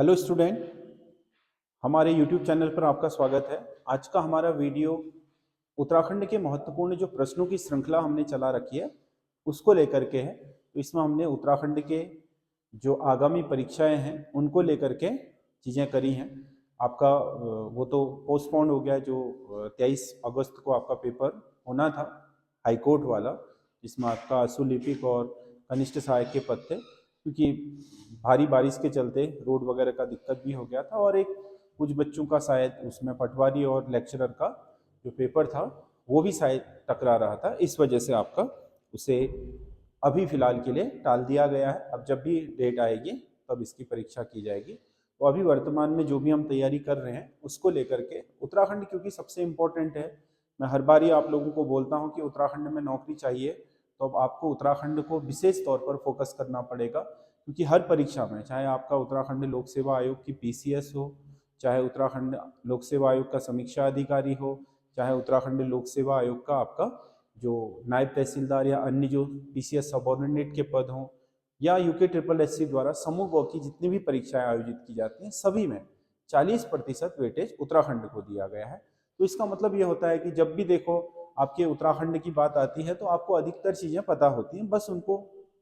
Hello student, हमारे YouTube channel पर आपका स्वागत है। आज का हमारा वीडियो उत्तराखंड के महत्वपूर्ण जो प्रश्नों की श्रृंखला हमने चला रखी है उसको लेकर के है। तो इसमें हमने उत्तराखंड के जो आगामी परीक्षाएं हैं उनको लेकर के चीज़ें करी हैं। आपका वो तो पोस्टपोन हो गया, जो 23 अगस्त को आपका पेपर होना था हाई कोर्ट वाला, जिसमें आपका आशु लिपिक और कनिष्ठ सहायक के पद थे। क्योंकि भारी बारिश के चलते रोड वगैरह का दिक्कत भी हो गया था और एक कुछ बच्चों का शायद उसमें पटवारी और लेक्चरर का जो पेपर था वो भी शायद टकरा रहा था। इस वजह से आपका उसे अभी फिलहाल के लिए टाल दिया गया है। अब जब भी डेट आएगी तब इसकी परीक्षा की जाएगी। तो अभी वर्तमान में जो भी हम तैयारी कर रहे हैं उसको लेकर के उत्तराखंड क्योंकि सबसे इम्पोर्टेंट है। मैं हर बार ही आप लोगों को बोलता हूँ कि उत्तराखंड में नौकरी चाहिए तो अब आपको उत्तराखंड को विशेष तौर पर फोकस करना पड़ेगा। क्योंकि हर परीक्षा में, चाहे आपका उत्तराखंड लोक सेवा आयोग की पीसीएस हो, चाहे उत्तराखंड लोक सेवा आयोग का समीक्षा अधिकारी हो, चाहे उत्तराखंड लोक सेवा आयोग का आपका जो नायब तहसीलदार या अन्य जो पीसीएस सबऑर्डिनेट के पद हों, या यूके ट्रिपल एससी द्वारा समूह ग की जितनी भी परीक्षाएं आयोजित की जाती हैं सभी में 40% वेटेज उत्तराखंड को दिया गया है। तो इसका मतलब ये होता है कि जब भी देखो आपके उत्तराखंड की बात आती है तो आपको अधिकतर चीज़ें पता होती हैं, बस उनको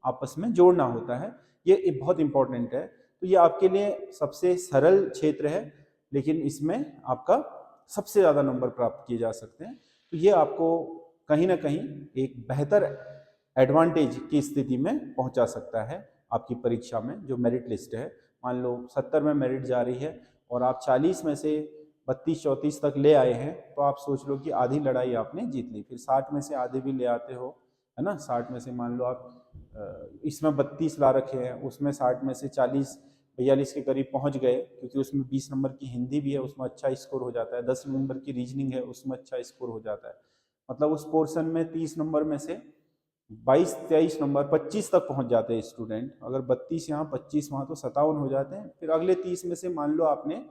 आपस में जोड़ना होता है। ये बहुत इंपॉर्टेंट है। तो ये आपके लिए सबसे सरल क्षेत्र है, लेकिन इसमें आपका सबसे ज़्यादा नंबर प्राप्त किए जा सकते हैं। तो ये आपको कहीं ना कहीं एक बेहतर एडवांटेज की स्थिति में पहुंचा सकता है। आपकी परीक्षा में जो मेरिट लिस्ट है, मान लो 70 में मेरिट जा रही है और आप 40 में से 32-34 तक ले आए हैं, तो आप सोच लो कि आधी लड़ाई आपने जीत ली। फिर 60 में से आधे भी ले आते हो, है ना। 60 में से मान लो आप इसमें 32 ला रखे हैं, उसमें 60 में से 40-42 के करीब पहुंच गए, क्योंकि उसमें 20 नंबर की हिंदी भी है, उसमें अच्छा स्कोर हो जाता है। 10 नंबर की रीजनिंग है, उसमें अच्छा स्कोर हो जाता है। मतलब उस पोर्शन में 30 नंबर में से 22-23 नंबर 25 तक पहुंच जाते हैं स्टूडेंट। अगर 32 यहाँ 25 वहाँ, तो 57 हो जाते हैं। फिर अगले 30 में से मान लो आपने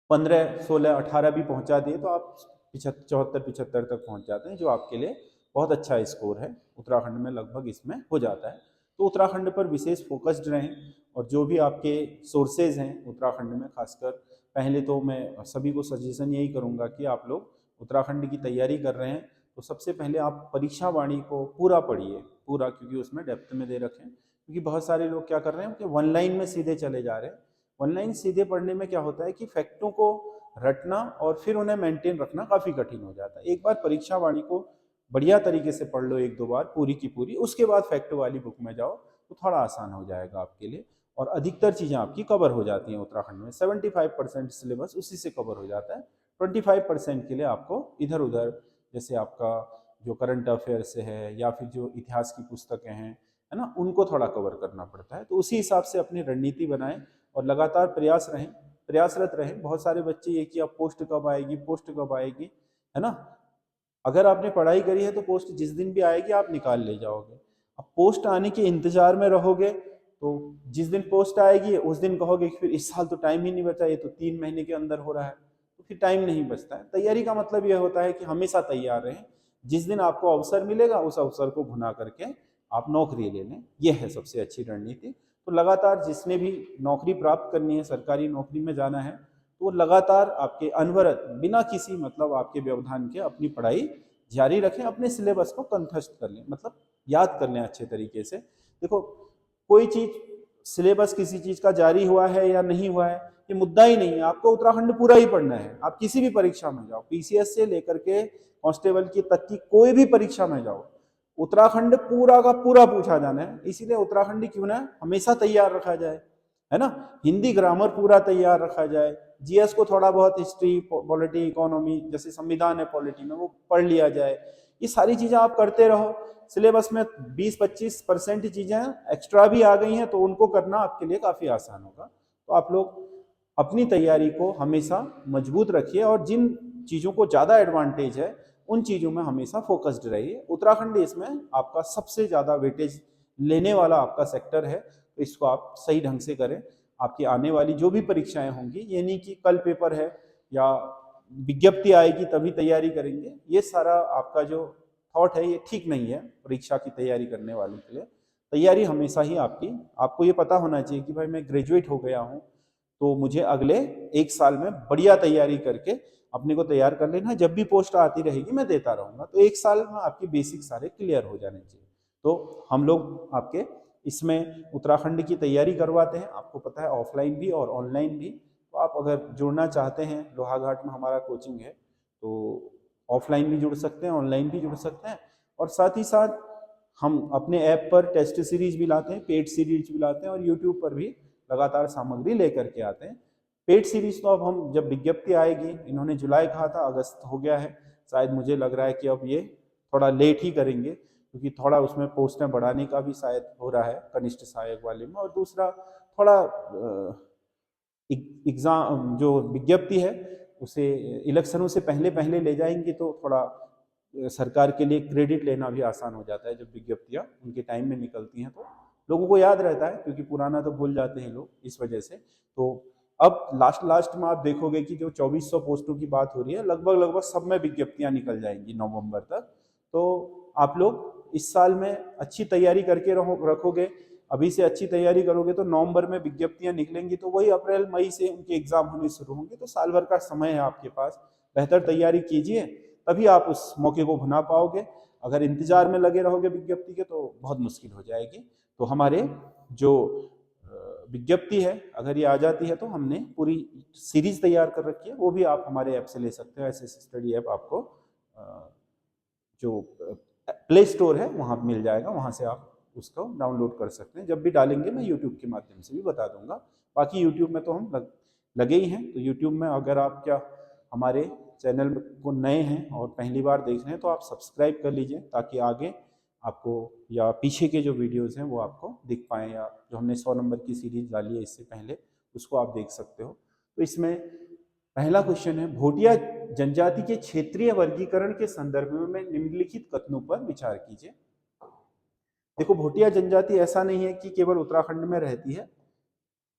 15-16-18 भी पहुंचा दिए तो आप 74-75 तक पहुंच जाते हैं, जो आपके लिए बहुत अच्छा स्कोर है। उत्तराखंड में लगभग इसमें हो जाता है। तो उत्तराखंड पर विशेष फोकस्ड रहें और जो भी आपके सोर्सेज हैं उत्तराखंड में, खासकर पहले तो मैं सभी को सजेशन यही करूंगा कि आप लोग उत्तराखंड की तैयारी कर रहे हैं तो सबसे पहले आप परीक्षा वाणी को पूरा पढ़िए, पूरा, क्योंकि उसमें डेप्थ में दे रखें। क्योंकि बहुत सारे लोग क्या कर रहे हैं कि वन लाइन में सीधे चले जा रहे हैं। ऑनलाइन सीधे पढ़ने में क्या होता है कि फैक्टों को रटना और फिर उन्हें मेंटेन रखना काफ़ी कठिन हो जाता है। एक बार परीक्षा वाणी को बढ़िया तरीके से पढ़ लो, 1-2 बार पूरी की पूरी, उसके बाद फैक्ट वाली बुक में जाओ तो थोड़ा आसान हो जाएगा आपके लिए। और अधिकतर चीज़ें आपकी कवर हो जाती हैं उत्तराखंड में। 75% सिलेबस उसी से कवर हो जाता है। 25% के लिए आपको इधर उधर, जैसे आपका जो करंट अफेयर से है या फिर जो इतिहास की पुस्तकें हैं, है ना, उनको थोड़ा कवर करना पड़ता है। तो उसी हिसाब से अपनी रणनीति बनाएं और लगातार प्रयासरत रहें। बहुत सारे बच्चे ये कि अब पोस्ट कब आएगी, पोस्ट कब आएगी, है ना। अगर आपने पढ़ाई करी है तो पोस्ट जिस दिन भी आएगी आप निकाल ले जाओगे। अब पोस्ट आने के इंतजार में रहोगे तो जिस दिन पोस्ट आएगी उस दिन कहोगे कि फिर इस साल तो टाइम ही नहीं बचा, ये तो 3 महीने के अंदर हो रहा है, तो फिर टाइम नहीं बचता है। तैयारी का मतलब यह होता है कि हमेशा तैयार रहें। जिस दिन आपको अवसर मिलेगा उस अवसर को भुना करके आप नौकरी ले लें, यह है सबसे अच्छी रणनीति। तो लगातार जिसने भी नौकरी प्राप्त करनी है, सरकारी नौकरी में जाना है, तो वो लगातार आपके अनवरत बिना किसी मतलब आपके व्यवधान के अपनी पढ़ाई जारी रखें। अपने सिलेबस को कंठस्थ कर लें, मतलब याद कर लें अच्छे तरीके से। देखो, कोई चीज सिलेबस किसी चीज का जारी हुआ है या नहीं हुआ है ये मुद्दा ही नहीं है। आपको उत्तराखंड पूरा ही पढ़ना है। आप किसी भी परीक्षा में जाओ, पीसीएस से लेकर के कांस्टेबल की तक की कोई भी परीक्षा में जाओ, उत्तराखंड पूरा का पूरा पूछा जाना है। इसीलिए उत्तराखंड क्यों ना हमेशा तैयार रखा जाए, है ना। हिंदी ग्रामर पूरा तैयार रखा जाए, जीएस को थोड़ा बहुत हिस्ट्री, पॉलिटी, इकोनॉमी, जैसे संविधान है पॉलिटी में, वो पढ़ लिया जाए। ये सारी चीजें आप करते रहो। सिलेबस में 20-25% चीजें एक्स्ट्रा भी आ गई हैं तो उनको करना आपके लिए काफी आसान होगा। तो आप लोग अपनी तैयारी को हमेशा मजबूत रखिए और जिन चीजों को ज्यादा एडवांटेज है उन चीजों में हमेशा फोकस्ड रहिए। उत्तराखंड इसमें आपका सबसे ज्यादा वेटेज लेने वाला आपका सेक्टर है, तो इसको आप सही ढंग से करें। आपकी आने वाली जो भी परीक्षाएं होंगी, ये नहीं कि कल पेपर है या विज्ञप्ति आएगी तभी तैयारी करेंगे, ये सारा आपका जो थॉट है ये ठीक नहीं है परीक्षा की तैयारी करने वालों के लिए। तैयारी हमेशा ही आपको ये पता होना चाहिए कि भाई मैं ग्रेजुएट हो गया हूँ, तो मुझे अगले 1 साल में बढ़िया तैयारी करके अपने को तैयार कर लेना, जब भी पोस्ट आती रहेगी मैं देता रहूँगा। तो 1 साल में आपकी बेसिक सारे क्लियर हो जाने चाहिए। तो हम लोग आपके इसमें उत्तराखंड की तैयारी करवाते हैं, आपको पता है ऑफलाइन भी और ऑनलाइन भी। तो आप अगर जुड़ना चाहते हैं, लोहाघाट में हमारा कोचिंग है, तो ऑफलाइन भी जुड़ सकते हैं, ऑनलाइन भी जुड़ सकते हैं। और साथ ही साथ हम अपने ऐप पर टेस्ट सीरीज भी लाते हैं, पेड सीरीज भी लाते हैं, और यूट्यूब पर भी लगातार सामग्री लेकर के आते हैं। पेड सीरीज तो अब हम जब विज्ञप्ति आएगी, इन्होंने जुलाई कहा था, अगस्त हो गया है, शायद मुझे लग रहा है कि अब ये थोड़ा लेट ही करेंगे, क्योंकि थोड़ा उसमें पोस्टें बढ़ाने का भी शायद हो रहा है कनिष्ठ सहायक वाले में। और दूसरा थोड़ा एग्जाम जो विज्ञप्ति है उसे इलेक्शनों से पहले पहले ले जाएंगे, तो थोड़ा सरकार के लिए क्रेडिट लेना भी आसान हो जाता है। जब विज्ञप्तियां उनके टाइम में निकलती हैं तो लोगों को याद रहता है, क्योंकि पुराना तो भूल जाते हैं लोग, इस वजह से। तो अब लास्ट में आप देखोगे कि जो 2400 पोस्टों की बात हो रही है, लगभग सब में विज्ञप्तियां निकल जाएंगी नवंबर तक। तो आप लोग इस साल में अच्छी तैयारी करके रखोगे, अभी से अच्छी तैयारी करोगे तो नवंबर में विज्ञप्तियां निकलेंगी, तो वही अप्रैल मई से उनके एग्जाम होने शुरू होंगे। तो साल भर का समय है आपके पास, बेहतर तैयारी कीजिए, तभी आप उस मौके को भुना पाओगे। अगर इंतजार में लगे रहोगे विज्ञप्ति के, तो बहुत मुश्किल हो जाएगी। तो हमारे जो विज्ञप्ति है, अगर ये आ जाती है तो हमने पूरी सीरीज तैयार कर रखी है, वो भी आप हमारे ऐप से ले सकते हो। एसएस स्टडी ऐप आपको जो प्ले स्टोर है वहाँ मिल जाएगा, वहाँ से आप उसको डाउनलोड कर सकते हैं। जब भी डालेंगे मैं यूट्यूब के माध्यम से भी बता दूंगा। बाकी यूट्यूब में तो हम लगे ही हैं, तो यूट्यूब में अगर आप क्या हमारे चैनल को नए हैं और पहली बार देख रहे हैं, तो आप सब्सक्राइब कर लीजिए, ताकि आगे आपको या पीछे के जो वीडियोस हैं वो आपको दिख पाएँ, या जो हमने 100 नंबर की सीरीज डाली है इससे पहले, उसको आप देख सकते हो। तो इसमें पहला क्वेश्चन है, भोटिया जनजाति के क्षेत्रीय वर्गीकरण के संदर्भ में निम्नलिखित कथनों पर विचार कीजिए। देखो, भोटिया जनजाति ऐसा नहीं है कि केवल उत्तराखंड में रहती है,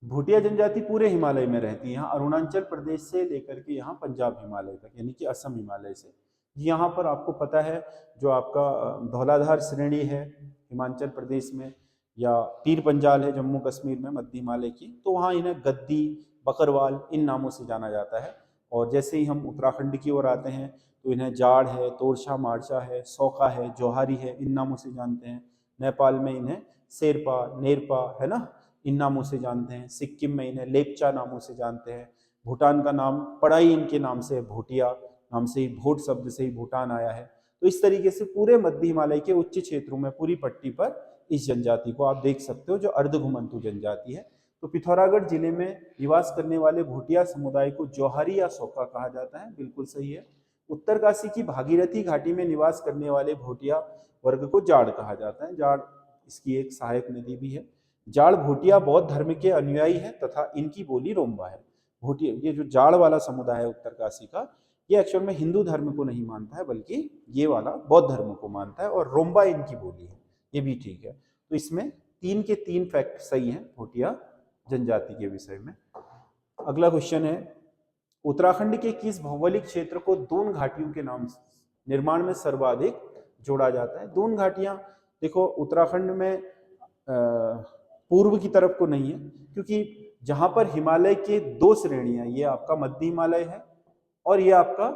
भोटिया जनजाति पूरे हिमालय में रहती है। यहाँ अरुणाचल प्रदेश से लेकर के यहाँ पंजाब हिमालय तक, यानी कि असम हिमालय से। यहाँ पर आपको पता है जो आपका धौलाधार श्रेणी है हिमाचल प्रदेश में, या पीर पंजाल है जम्मू कश्मीर में मध्य हिमालय की, तो वहाँ इन्हें गद्दी, बकरवाल इन नामों से जाना जाता है। और जैसे ही हम उत्तराखंड की ओर आते हैं तो इन्हें जाड़ है, तोरछा मारचा है, सौका है, जौहारी है, इन नामों से जानते हैं। नेपाल में इन्हें शेरपा, नेरपा, है ना, इन नामों से जानते हैं। सिक्किम में इन्हें लेपचा नामों से जानते हैं। भूटान का नाम पढ़ाई इनके नाम से है, भोटिया नाम से ही, भोट शब्द से ही भूटान आया है। तो इस तरीके से पूरे मध्य हिमालय के उच्च क्षेत्रों में पूरी पट्टी पर इस जनजाति को आप देख सकते हो, जो अर्धघुमंतु जनजाति है। तो पिथौरागढ़ जिले में निवास करने वाले भोटिया समुदाय को जौहरी या सौका कहा जाता है, बिल्कुल सही है। उत्तरकाशी की भागीरथी घाटी में निवास करने वाले भोटिया वर्ग को जाड़ कहा जाता है। जाड़ इसकी एक सहायक नदी भी है। जाड़ भोटिया बौद्ध धर्म के अनुयायी है तथा इनकी बोली रोम्बा है। भोटिया, ये जो जाड़ वाला समुदाय है उत्तरकाशी का, ये एक्चुअल में हिंदू धर्म को नहीं मानता है, बल्कि ये वाला बौद्ध धर्म को मानता है, और रोम्बा इनकी बोली है। ये भी ठीक है। तो इसमें 3 के 3 फैक्ट सही हैं भोटिया जनजाति के विषय में। अगला क्वेश्चन है, उत्तराखंड के किस भौगोलिक क्षेत्र को दून घाटियों के नाम निर्माण में सर्वाधिक जोड़ा जाता है? दून घाटियां, देखो उत्तराखंड में पूर्व की तरफ को नहीं है, क्योंकि जहां पर हिमालय के 2 श्रेणियां, ये आपका मध्य हिमालय है और ये आपका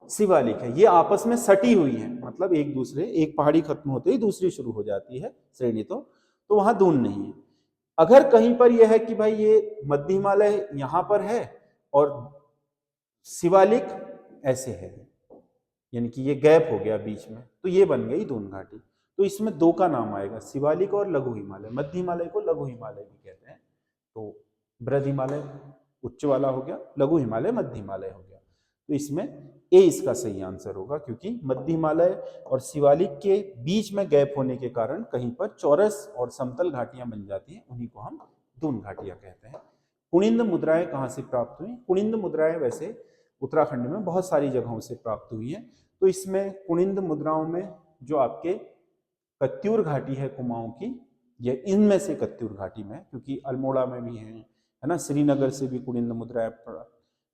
शिवालिक है, ये आपस में सटी हुई है, मतलब एक दूसरे, एक पहाड़ी खत्म होते ही दूसरी शुरू हो जाती है श्रेणी, तो वहां दून नहीं है। अगर कहीं पर यह है कि भाई ये मध्य हिमालय यहां पर है और शिवालिक ऐसे है, यानी कि ये गैप हो गया बीच में, तो ये बन गई दून घाटी। तो इसमें 2 का नाम आएगा, शिवालिक और लघु हिमालय। मध्य हिमालय को लघु हिमालय भी कहते हैं। तो बृहद हिमालय उच्च वाला हो गया, लघु हिमालय मध्य हिमालय हो गया। तो इसमें ए इसका सही आंसर होगा, क्योंकि मध्य हिमालय और शिवालिक के बीच में गैप होने के कारण कहीं पर चौरस और समतल घाटियां बन जाती हैं, उन्हीं को हम दून घाटियां कहते हैं। कुनिंद मुद्राएं कहाँ से प्राप्त हुई? कुनिंद मुद्राएं वैसे उत्तराखंड में बहुत सारी जगहों से प्राप्त हुई हैं। तो इसमें कुनिंद मुद्राओं में जो आपके कत्यूर घाटी है कुमाऊं की, ये इनमें से कत्यूर घाटी में, क्योंकि अल्मोड़ा में भी है ना, श्रीनगर से भी कुनिंद मुद्राएं,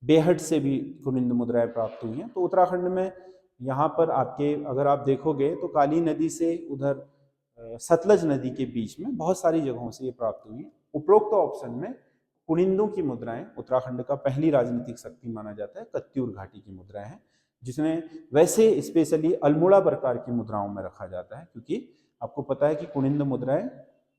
बेहट से भी कुनिंद मुद्राएं प्राप्त हुई हैं। तो उत्तराखंड में यहाँ पर आपके, अगर आप देखोगे तो काली नदी से उधर सतलज नदी के बीच में बहुत सारी जगहों से ये प्राप्त हुई है। उपरोक्त ऑप्शन में कुनिंदों की मुद्राएं उत्तराखंड का पहली राजनीतिक शक्ति माना जाता है, कत्यूर घाटी की मुद्राएं हैं, जिसमें वैसे स्पेशली अल्मोड़ा प्रकार की मुद्राओं में रखा जाता है, क्योंकि आपको पता है कि कुनिंद मुद्राएं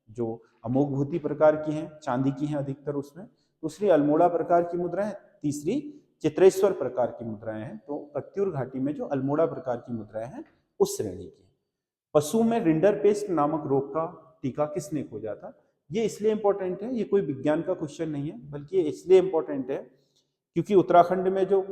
जो अमोघभूति प्रकार की हैं, चांदी की हैं अधिकतर उसमें, दूसरी अल्मोड़ा प्रकार की मुद्राएं, तीसरी चित्रेश्वर प्रकार की मुद्राएं हैं। तो कत्यूर घाटी में जो अल्मोड़ा प्रकार की मुद्राएं हैं उस श्रेणी की। पशु में रिंडरपेस्ट नामक रोग का टीका किसने खोजा था? ये इसलिए इंपॉर्टेंट है, ये कोई विज्ञान का क्वेश्चन नहीं है, बल्कि ये इसलिए इंपॉर्टेंट है क्योंकि उत्तराखंड में जो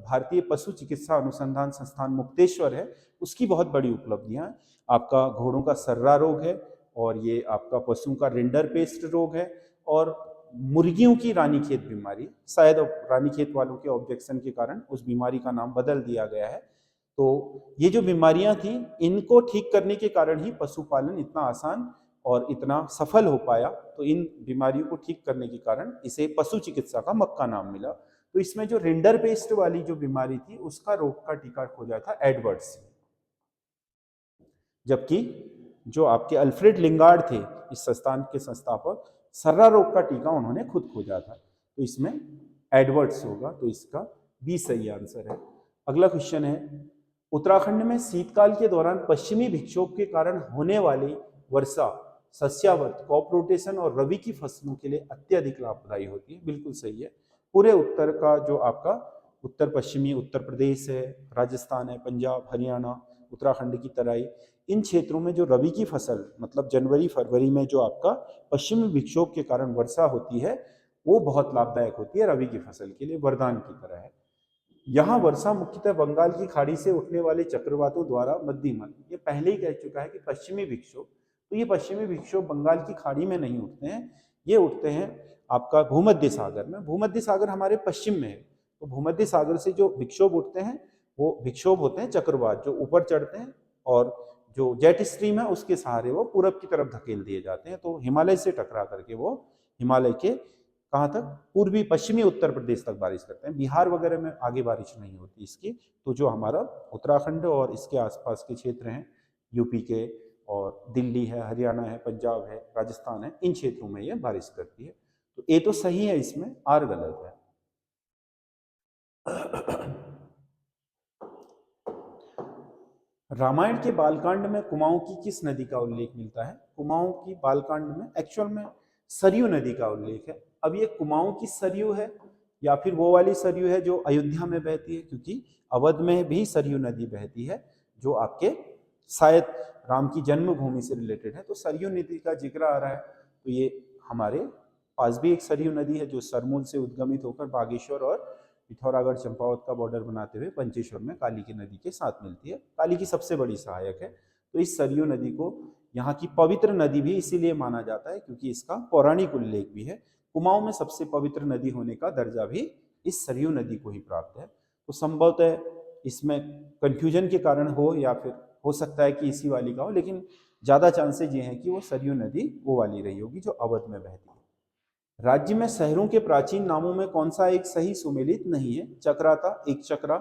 भारतीय पशु चिकित्सा अनुसंधान संस्थान मुक्तेश्वर है, उसकी बहुत बड़ी उपलब्धियां हैं। आपका घोड़ों का सर्रा रोग है, और ये आपका पशुओं का रिंडरपेस्ट रोग है, और मुर्गियों की रानीखेत बीमारी, शायद रानीखेत वालों के ऑब्जेक्शन के कारण उस बीमारी का नाम बदल दिया गया है। तो ये जो बीमारियां थी, इनको ठीक करने के कारण ही पशुपालन इतना आसान और इतना सफल हो पाया। तो इन बीमारियों को ठीक करने के कारण इसे पशु चिकित्सा का मक्का नाम मिला। तो इसमें जो रिंडरपेस्ट वाली जो बीमारी थी, उसका रोग का टीका खोजा था एडवर्ड्स, जबकि जो आपके अल्फ्रेड लिंगार्ड थे इस संस्थान के संस्थापक, सर्रा रोग का टीका उन्होंने खुद खोजा था। तो इसमें एडवर्ड्स होगा, तो इसका बी सही आंसर है। अगला क्वेश्चन है, उत्तराखंड में शीतकाल के दौरान पश्चिमी विक्षोभ के कारण होने वाली वर्षा सस्यावर्त, क्रॉप रोटेशन और रबी की फसलों के लिए अत्यधिक लाभदायी होती है। बिल्कुल सही है। पूरे उत्तर का जो आपका उत्तर पश्चिमी उत्तर प्रदेश है, राजस्थान है, पंजाब, हरियाणा, उत्तराखंड की तराई, इन क्षेत्रों में जो रबी की फसल मतलब जनवरी फरवरी में जो आपका पश्चिमी विक्षोभ के कारण वर्षा होती है, वो बहुत लाभदायक होती है, रबी की फसल के लिए वरदान की तरह है। यहाँ वर्षा मुख्यतः बंगाल की खाड़ी से उठने वाले चक्रवातों द्वारा मध्यम, ये पहले ही कह चुका है कि पश्चिमी विक्षोभ, तो ये पश्चिमी विक्षोभ बंगाल की खाड़ी में नहीं उठते हैं, ये उठते हैं आपका भूमध्य सागर में। भूमध्य सागर हमारे पश्चिम में है, तो भूमध्य सागर से जो विक्षोभ उठते हैं वो विक्षोभ होते हैं चक्रवात, जो ऊपर चढ़ते हैं और जो जेट स्ट्रीम है उसके सहारे वो पूरब की तरफ धकेल दिए जाते हैं। तो हिमालय से टकरा करके वो हिमालय के कहाँ तक, पूर्वी पश्चिमी उत्तर प्रदेश तक बारिश करते हैं। बिहार वगैरह में आगे बारिश नहीं होती इसकी। तो जो हमारा उत्तराखंड और इसके आसपास के क्षेत्र हैं, यूपी के और दिल्ली है, हरियाणा है, पंजाब है, राजस्थान है, इन क्षेत्रों में ये बारिश करती है। तो ए तो सही है, इसमें आर गलत है। रामायण के बालकांड में कुमाऊं की किस नदी का उल्लेख मिलता है? कुमाऊं की बालकांड में एक्चुअल में सरयू नदी का उल्लेख है। अब ये कुमाऊं की सरयू है या फिर वो वाली सरयू है जो अयोध्या में बहती है, क्योंकि अवध में भी सरयू नदी बहती है जो आपके शायद राम की जन्मभूमि से रिलेटेड है। तो सरयू नदी का जिक्र आ रहा है, तो ये हमारे पास भी एक सरयू नदी है जो सरमूल से उद्गमित होकर बागेश्वर और पिथौरागढ़ चंपावत का बॉर्डर बनाते हुए पंचेश्वर में काली की नदी के साथ मिलती है। काली की सबसे बड़ी सहायक है। तो इस सरयू नदी को यहाँ की पवित्र नदी भी इसीलिए माना जाता है क्योंकि इसका पौराणिक उल्लेख भी है। कुमाऊं में सबसे पवित्र नदी होने का दर्जा भी इस सरयू नदी को ही प्राप्त है। तो संभवतः इसमें कंफ्यूजन के कारण हो या फिर हो सकता है कि इसी वाली का हो, लेकिन ज्यादा चांसेज ये हैं कि वो सरयू नदी वो वाली रही होगी जो अवध में बहती है। राज्य में शहरों के प्राचीन नामों में कौन सा एक सही सुमेलित नहीं है? चक्राता, एक चक्रा,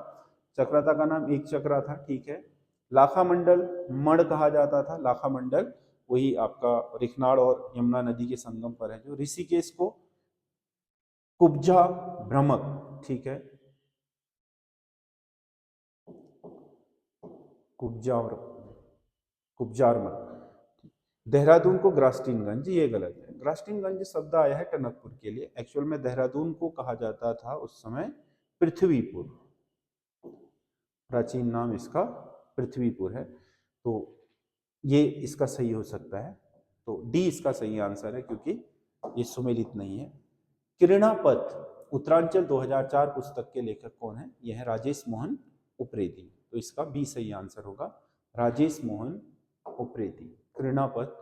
चक्राता का नाम एक चक्रा था, ठीक है। लाखा मंडल मण कहा जाता था, लाखा मंडल वही आपका रिखनाड़ और यमुना नदी के संगम पर है। जो ऋषिकेश को कुब्जा भ्रमक, ठीक है, कुब्जारमक। देहरादून को ग्रास्टिनगंज, ये गलत है। ग्रास्टिनगंज शब्द आया है टनकपुर के लिए, एक्चुअल में देहरादून को कहा जाता था उस समय पृथ्वीपुर, प्राचीन नाम इसका पृथ्वीपुर है। तो ये इसका सही हो सकता है। तो डी इसका सही आंसर है क्योंकि ये सुमेलित नहीं है। किरणापथ उत्तरांचल 2004 पुस्तक के लेखक कौन है? यह है राजेश मोहन उप्रेती। तो इसका बी सही आंसर होगा, राजेश मोहन उप्रेती। किरणापथ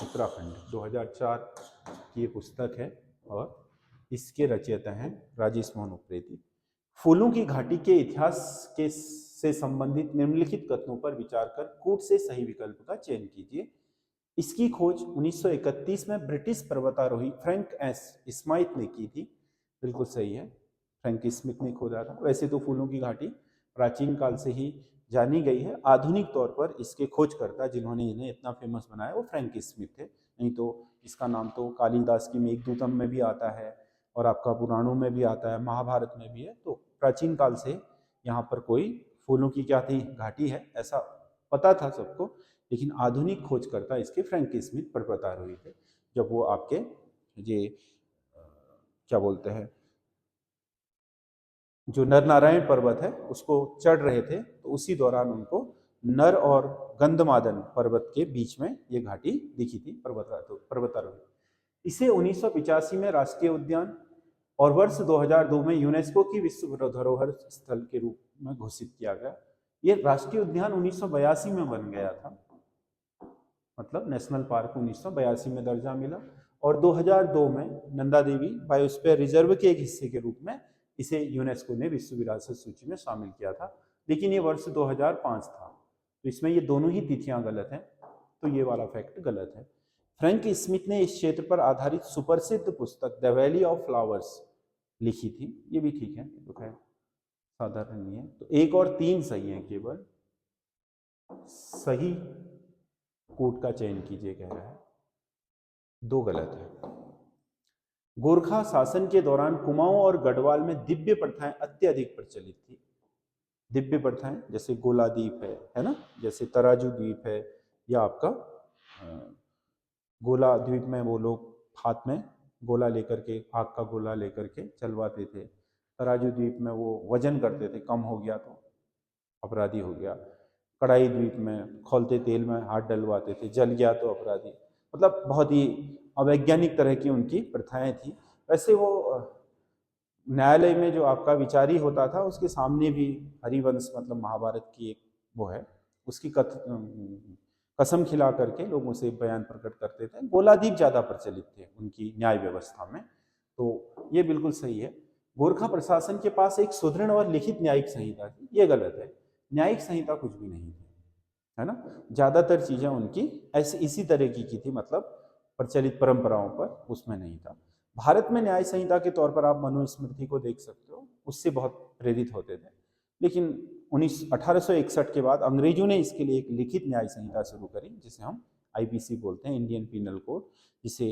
उत्तराखंड 2004 की ये पुस्तक है और इसके रचयिता हैं राजेश मोहन उप्रेती। फूलों की घाटी के इतिहास के से संबंधित निम्नलिखित कथनों पर विचार कर कूट से सही विकल्प का चयन कीजिए। इसकी खोज 1931 में ब्रिटिश पर्वतारोही फ्रैंक एस स्मिथ ने की थी। बिल्कुल सही है, फ्रैंक स्मिथ ने खोजा था। वैसे तो फूलों की घाटी प्राचीन काल से ही जानी गई है। आधुनिक तौर पर इसके खोजकर्ता जिन्होंने इन्हें इतना फेमस बनाया वो फ्रैंक स्मिथ थे, नहीं तो इसका नाम तो कालिदास की मेघदूतम में भी आता है और आपका पुराणों में भी आता है, महाभारत में भी है। तो प्राचीन काल से यहाँ पर कोई फूलों की क्या थी, घाटी है, ऐसा पता था सबको। लेकिन आधुनिक खोजकर्ता इसके फ्रैंक स्मिथ पर्वतारोही थे। जब वो आपके ये क्या बोलते हैं, जो नर नारायण पर्वत है उसको चढ़ रहे थे, तो उसी दौरान उनको नर और गंधमादन पर्वत के बीच में ये घाटी दिखी थी पर्वतारोही। इसे 1985 में राष्ट्रीय उद्यान और वर्ष 2002 में यूनेस्को की विश्व धरोहर स्थल के रूप में घोषित किया गया। ये राष्ट्रीय उद्यान 1982 में बन गया था, मतलब नेशनल पार्क 1982 में दर्जा मिला, और 2002 में नंदा देवी बायोस्फीयर रिजर्व के एक हिस्से के रूप में इसे यूनेस्को ने विश्व विरासत सूची में शामिल किया था। लेकिन ये वर्ष 2005 था, तो इसमें ये दोनों ही तिथियां गलत हैं, तो ये वाला फैक्ट गलत है। फ्रैंक स्मिथ ने इस क्षेत्र पर आधारित सुप्रसिद्ध पुस्तक द वैली ऑफ फ्लावर्स लिखी थी। ये भी ठीक है, तो खैर साधारण नहीं है। तो 1 और 3 सही है, केवल सही कोट का चयन कीजिए कह रहा है, 2 गलत है। गोरखा शासन के दौरान कुमाऊं और गढ़वाल में दिव्य प्रथाएं अत्यधिक प्रचलित थी। दिव्य प्रथाएं जैसे गोला द्वीप है ना, जैसे तराजू द्वीप है, या आपका गोला द्वीप में वो लोग हाथ में गोला लेकर के, आग का गोला लेकर के चलवाते थे। तराजू द्वीप में वो वजन करते थे, कम हो गया तो अपराधी हो गया। कड़ाई द्वीप में खौलते तेल में हाथ डलवाते थे, जल गया तो अपराधी। मतलब बहुत ही अवैज्ञानिक तरह की उनकी प्रथाएं थी। वैसे वो न्यायालय में जो आपका विचारी होता था उसके सामने भी हरिवंश, मतलब महाभारत की एक वो है, उसकी कसम खिला करके लोग उसे बयान प्रकट करते थे। गोलादीप ज़्यादा प्रचलित थे उनकी न्याय व्यवस्था में, तो ये बिल्कुल सही है। गोरखा प्रशासन के पास एक सुदृढ़ और लिखित न्यायिक संहिता थी, ये गलत है। न्यायिक संहिता कुछ भी नहीं थी, है ना। ज़्यादातर चीज़ें उनकी ऐसे इसी तरह की थी, मतलब प्रचलित परंपराओं पर, उसमें नहीं था। भारत में न्याय संहिता के तौर पर आप मनुस्मृति को देख सकते हो, उससे बहुत प्रेरित होते थे। लेकिन 1861 के बाद अंग्रेजों ने इसके लिए एक लिखित न्याय संहिता शुरू करी, जिसे हम आईपीसी बोलते हैं, इंडियन पीनल कोड, जिसे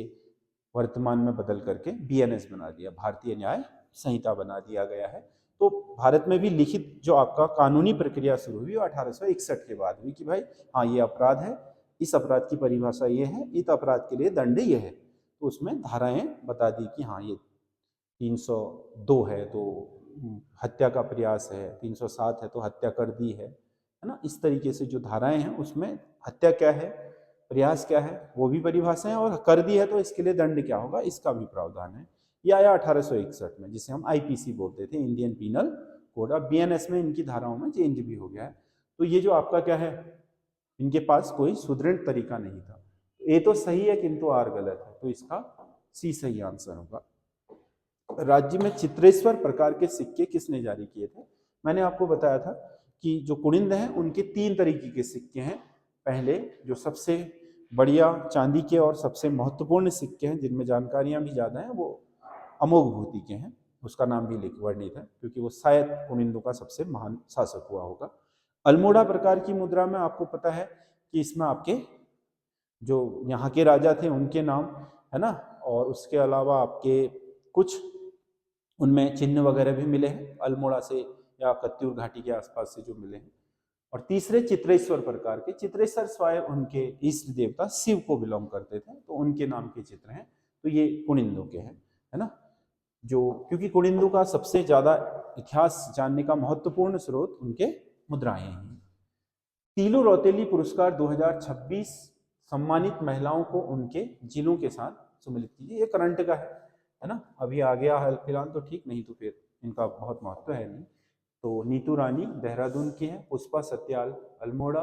वर्तमान में बदल करके बीएनएस बना दिया, भारतीय न्याय संहिता बना दिया गया है। तो भारत में भी लिखित जो आपका कानूनी प्रक्रिया शुरू हुई वो 1861 के बाद हुई कि भाई हाँ ये अपराध है, इस अपराध की परिभाषा ये है, इस अपराध के लिए दंड ये है। तो उसमें धाराएं बता दी कि हाँ ये 302 है तो हत्या का प्रयास है, 307 है तो हत्या कर दी है ना। इस तरीके से जो धाराएं हैं उसमें हत्या क्या है, प्रयास क्या है, वो भी परिभाषाएं, और कर दी है तो इसके लिए दंड क्या होगा, इसका भी प्रावधान है। ये आया 1861 में, जिसे हम आईपीसी बोलते थे, इंडियन पीनल कोड। अब बीएनएस में इनकी धाराओं में चेंज भी हो गया है। तो ये जो आपका क्या है, इनके पास कोई सुदृढ़ तरीका नहीं था। ए तो सही है किंतु आर गलत है, तो इसका सी सही आंसर होगा। राज्य में चित्रेश्वर प्रकार के सिक्के किसने जारी किए थे? मैंने आपको बताया था कि जो कुनिंद हैं उनके 3 तरीके के सिक्के हैं। पहले जो सबसे बढ़िया चांदी के और सबसे महत्वपूर्ण सिक्के हैं, जिनमें जानकारियां भी ज़्यादा हैं, वो अमोघ भूति के हैं। उसका नाम भी वर्णित है क्योंकि वो शायद कुनिंदों का सबसे महान शासक हुआ होगा। अल्मोड़ा प्रकार की मुद्रा में आपको पता है कि इसमें आपके जो यहाँ के राजा थे उनके नाम है ना, और उसके अलावा आपके कुछ उनमें चिन्ह वगैरह भी मिले हैं अल्मोड़ा से या कत्यूर घाटी के आसपास से जो मिले हैं। और तीसरे चित्रेश्वर प्रकार के, चित्रेश्वर स्वयं उनके इष्ट देवता शिव को बिलोंग करते थे, तो उनके नाम के चित्र हैं। तो ये कुनिंदों के हैं, है ना। जो क्योंकि कुनिंदों का सबसे ज्यादा इतिहास जानने का महत्वपूर्ण स्रोत उनके मुद्राएं हैं। तीलू रौतेली पुरस्कार 2026 सम्मानित महिलाओं को उनके जिलों के साथ सम्मिलित कीजिए। ये करंट का है ना, अभी आ गया हाल फिलहाल, तो ठीक, नहीं तो फिर इनका बहुत महत्व है नहीं। तो नीतू रानी देहरादून की है, पुष्पा सत्याल अल्मोड़ा,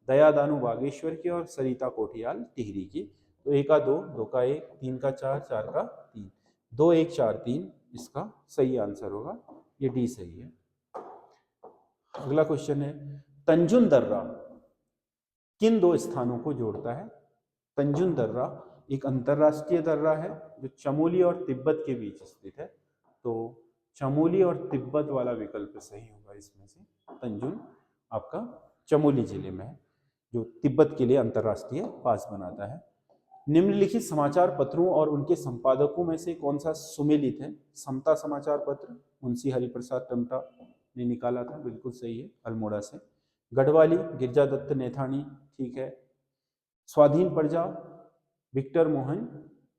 दया दानू बागेश्वर की, और सरिता कोठियाल टिहरी की। तो 1 का 2, 2 का 1, 3 का 4, 4 का 3, 2 1 4 3 इसका सही आंसर होगा। ये डी सही है। अगला क्वेश्चन है, तंजुन दर्रा किन 2 स्थानों को जोड़ता है? तंजुन दर्रा एक अंतरराष्ट्रीय दर्रा है जो चमोली और तिब्बत के बीच स्थित है। तो चमोली और तिब्बत वाला विकल्प सही होगा इसमें से, तंजुन। आपका चमोली जिले में है, जो तिब्बत के लिए अंतर्राष्ट्रीय पास बनाता है। निम्नलिखित समाचार पत्रों और उनके संपादकों में से कौन सा सुमेलित है? समता समाचार पत्र मुंशी हरिप्रसाद टमटा ने निकाला था, बिल्कुल सही है, अल्मोड़ा से। गढ़वाली गिरजादत्त नेथानी, ठीक है। स्वाधीन प्रजा विक्टर मोहन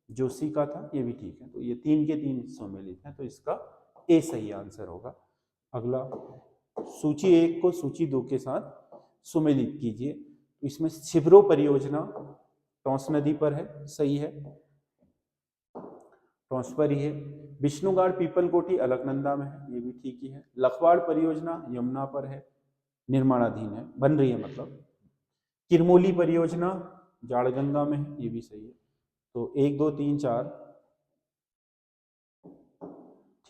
जोशी का था, ये भी ठीक है। तो ये 3 के 3 सुमेलित हैं, तो इसका ए सही आंसर होगा। अगला, सूची 1 को सूची 2 के साथ सुमेलित कीजिए। तो इसमें छिबरो परियोजना टॉस नदी पर है, सही है, टॉस पर ही है। विष्णुगाड़ पीपलकोटी अलकनंदा में है, ये भी ठीक ही है। लखवाड़ परियोजना यमुना पर है, निर्माणाधीन है, बन रही है मतलब। किरमोली परियोजना जाड़गंगा में है, ये भी सही है। तो 1 2 3 4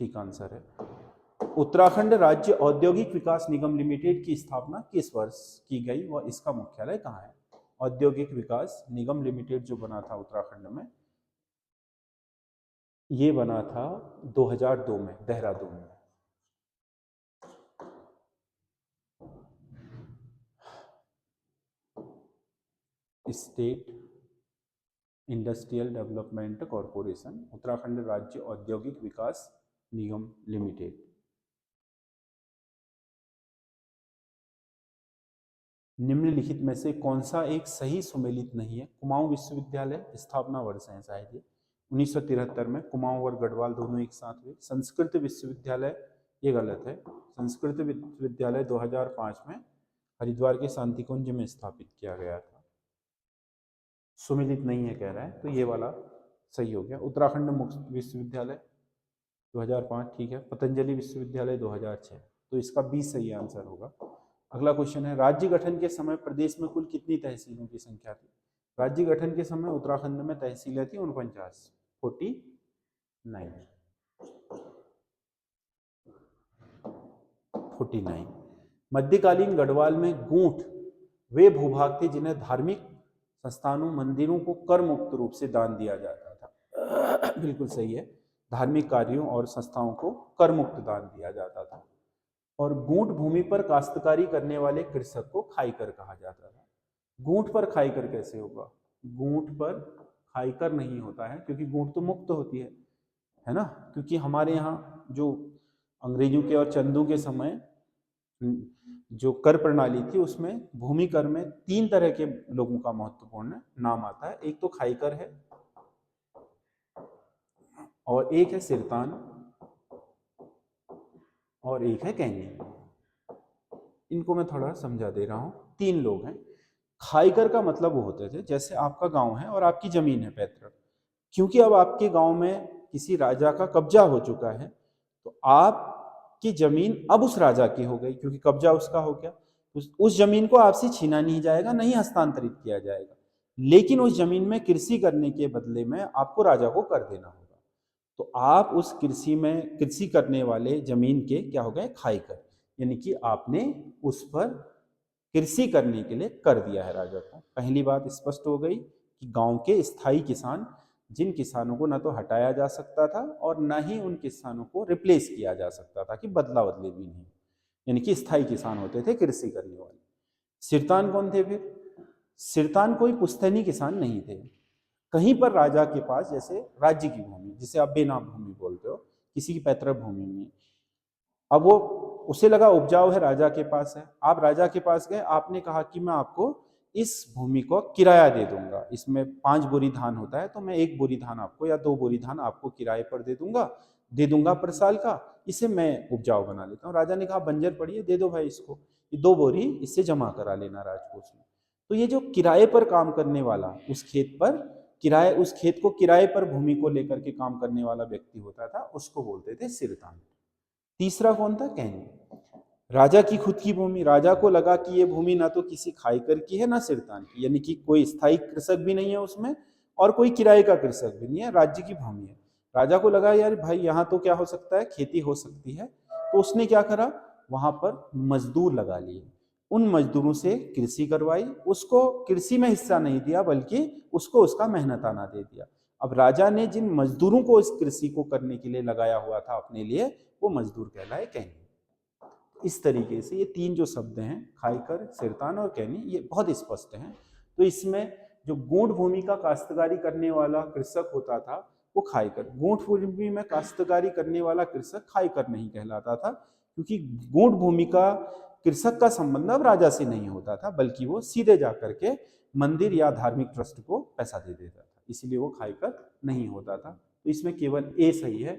ठीक आंसर है। उत्तराखंड राज्य औद्योगिक विकास निगम लिमिटेड की स्थापना किस वर्ष की गई व इसका मुख्यालय कहाँ है? औद्योगिक विकास निगम लिमिटेड जो बना था उत्तराखंड में, ये बना था 2002 में देहरादून में। State industrial development corporation, Uttarakhand राज्य औद्योगिक विकास निगम लिमिटेड। निम्नलिखित में से कौन सा एक सही सुमेलित नहीं है? कुमाऊं विश्वविद्यालय स्थापना वर्ष है शायद ये 1973 में, कुमाऊं और गढ़वाल दोनों एक साथ हुए। संस्कृत विश्वविद्यालय, ये गलत है, संस्कृत विश्वविद्यालय 2005 में हरिद्वार के शांतिकुंज में स्थापित किया गया था। सुमेलित नहीं है कह रहा है, तो ये वाला सही हो गया। उत्तराखंड मुक्त विश्वविद्यालय 2005 ठीक है। पतंजलि विश्वविद्यालय 2006, तो इसका 20 सही आंसर होगा। अगला क्वेश्चन है, राज्य गठन के समय प्रदेश में कुल कितनी तहसीलों की संख्या थी? राज्य गठन के समय उत्तराखंड में तहसीलें थी 49, 49। मध्यकालीन गढ़वाल में गूंठ वे भूभाग थे जिन्हें धार्मिक संस्थानों मंदिरों को कर मुक्त रूप से दान दिया जाता था। बिल्कुल सही है, धार्मिक कार्यों और संस्थाओं को कर मुक्त दान दिया जाता था। और गूंठ भूमि पर काश्तकारी करने वाले कृषक को खाईकर कहा जाता था। गूंठ पर खाईकर कैसे होगा? गूंठ पर खाईकर नहीं होता है, क्योंकि गूंठ तो मुक्त होती है ना। क्योंकि हमारे यहाँ जो अंग्रेजों के और चंदू के समय जो कर प्रणाली थी, उसमें भूमि कर में 3 तरह के लोगों का महत्वपूर्ण नाम आता है। एक तो खाईकर है, और एक है सिरतान, और एक है कैनी। इनको मैं थोड़ा समझा दे रहा हूँ। 3 लोग हैं। खाईकर का मतलब वो होते थे, जैसे आपका गांव है और आपकी जमीन है पैतृक, क्योंकि अब आपके गांव में किसी राजा का कब्जा हो चुका है, तो आपकी जमीन अब उस राजा की हो गई, क्योंकि कब्जा उसका हो गया। उस जमीन को आपसे छीना नहीं जाएगा, नहीं हस्तांतरित किया जाएगा, लेकिन उस जमीन में कृषि करने के बदले में आपको राजा को कर देना होगा। तो आप उस कृषि करने वाले जमीन के क्या हो गए? खाईकर, यानी कि आपने उस पर कृषि करने के लिए कर दिया है राजा को। पहली बात स्पष्ट हो गई कि गांव के स्थायी किसान, जिन किसानों को ना तो हटाया जा सकता था और ना ही उन किसानों को रिप्लेस किया जा सकता था, कि बदला बदली भी नहीं, यानी कि स्थायी किसान होते थे कृषि करने वाले। सिरतान कौन थे फिर? सिरतान कोई पुश्तैनी किसान नहीं थे। कहीं पर राजा के पास, जैसे राज्य की भूमि, जिसे आप बेनाम भूमि बोलते हो, किसी की पैतृक भूमि में, अब वो उसे लगा उपजाऊ है, राजा के पास है। आप राजा के पास गए, आपने कहा कि मैं आपको इस भूमि को किराया दे दूंगा, इसमें 5 बोरी धान होता है, तो मैं 1 बोरी धान आपको या 2 बोरी धान आपको किराए पर दे दूंगा पर साल का, इसे मैं उपजाऊ बना लेता हूँ। राजा ने कहा बंजर पड़ी है, दे दो भाई इसको, ये 2 बोरी इससे जमा करा लेना राजकोष में। तो ये जो किराए पर काम करने वाला, उस खेत को किराए पर भूमि को लेकर के काम करने वाला व्यक्ति होता था, उसको बोलते थे सिरतान। तीसरा कौन था? कैनी। राजा की खुद की भूमि, राजा को लगा कि ये भूमि ना तो किसी खाईकर की है ना सिरतान की, यानी कि कोई स्थायी कृषक भी नहीं है उसमें और कोई किराए का कृषक भी नहीं है, राज्य की भूमि है। राजा को लगा यार भाई यहाँ तो क्या हो सकता है, खेती हो सकती है, तो उसने क्या करा, वहां पर मजदूर लगा लिए, उन मजदूरों से कृषि करवाई, उसको कृषि में हिस्सा नहीं दिया, बल्कि उसको उसका मेहनताना दे दिया। अब राजा ने जिन मजदूरों को इस कृषि को करने के लिए लगाया हुआ था अपने लिए, वो मजदूर कहलाए कैनी। इस तरीके से ये 3 जो शब्द हैं, खाइकर, सिरतान और कैनी, ये बहुत स्पष्ट हैं। तो इसमें जो गूढ़ भूमि का काश्तकारी करने वाला कृषक होता था वो खाइकर, गूढ़ भूमि में काश्तकारी करने वाला कृषक खाइकर नहीं कहलाता था, क्योंकि गूढ़ भूमि का कृषक का संबंध अब राजा से नहीं होता था, बल्कि वो सीधे जाकर के मंदिर या धार्मिक ट्रस्ट को पैसा दे देता था, इसलिए वो खाइकर नहीं होता था। तो इसमें केवल ए सही है,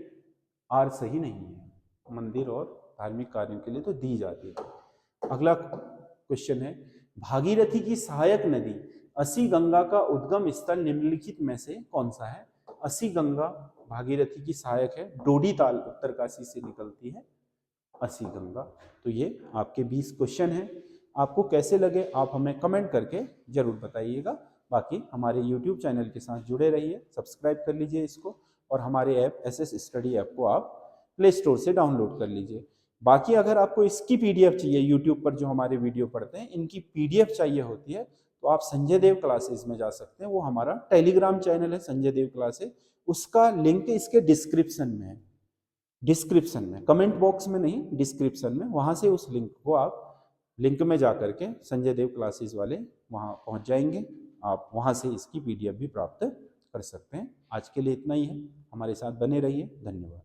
आर सही नहीं है। मंदिर और धार्मिक कार्यों के लिए तो दी जाती है। अगला क्वेश्चन है, भागीरथी की सहायक नदी असी गंगा का उद्गम स्थल निम्नलिखित में से कौन सा है? असी गंगा भागीरथी की सहायक है, डोडी ताल उत्तरकाशी से निकलती है असी गंगा। तो ये आपके 20 क्वेश्चन हैं। आपको कैसे लगे आप हमें कमेंट करके जरूर बताइएगा। बाकी हमारे YouTube चैनल के साथ जुड़े रहिए, सब्सक्राइब कर लीजिए इसको, और हमारे ऐप एसएस स्टडी ऐप को आप प्ले स्टोर से डाउनलोड कर लीजिए। बाकी अगर आपको इसकी PDF चाहिए, यूट्यूब पर जो हमारे वीडियो पढ़ते हैं इनकी PDF चाहिए होती है, तो आप संजय देव क्लासेस में जा सकते हैं। वो हमारा टेलीग्राम चैनल है संजय देव क्लासेस, उसका लिंक इसके डिस्क्रिप्शन में है, डिस्क्रिप्शन में, कमेंट बॉक्स में नहीं, डिस्क्रिप्शन में। वहां से उस लिंक को आप लिंक में जा करके संजय देव क्लासेस वाले वहां पहुंच जाएंगे, आप वहां से इसकी PDF भी प्राप्त कर सकते हैं। आज के लिए इतना ही है, हमारे साथ बने रहिए, धन्यवाद।